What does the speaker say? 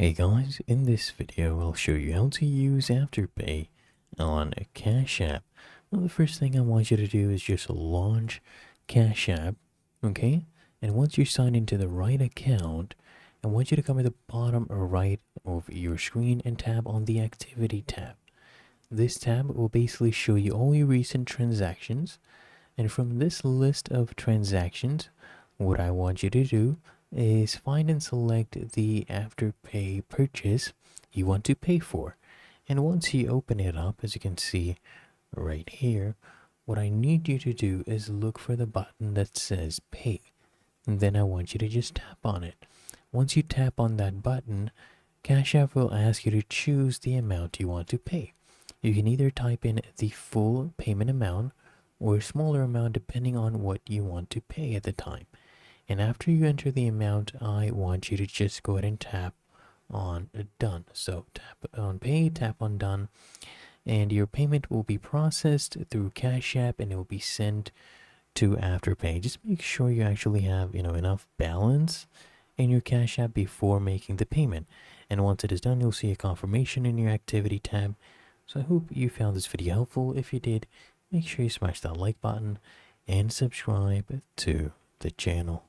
Hey guys, in this video I'll show you how to use Afterpay on a Cash App. Well, the first thing I want you to do is just launch Cash App, okay? And once you sign into the right account, I want you to come to the bottom right of your screen and tap on the Activity tab. This tab will basically show you all your recent transactions, and from this list of transactions, what I want you to do is find and select the Afterpay purchase you want to pay for. And once you open it up, as you can see right here, what I need you to do is look for the button that says Pay. And then I want you to just tap on it. Once you tap on that button, Cash App will ask you to choose the amount you want to pay. You can either type in the full payment amount or a smaller amount depending on what you want to pay at the time. And after you enter the amount, I want you to just go ahead and tap on Done. So tap on Pay, tap on Done, and your payment will be processed through Cash App and it will be sent to Afterpay. Just make sure you actually have enough balance in your Cash App before making the payment. And once it is done, you'll see a confirmation in your Activity tab. So I hope you found this video helpful. If you did, make sure you smash that like button and subscribe to the channel.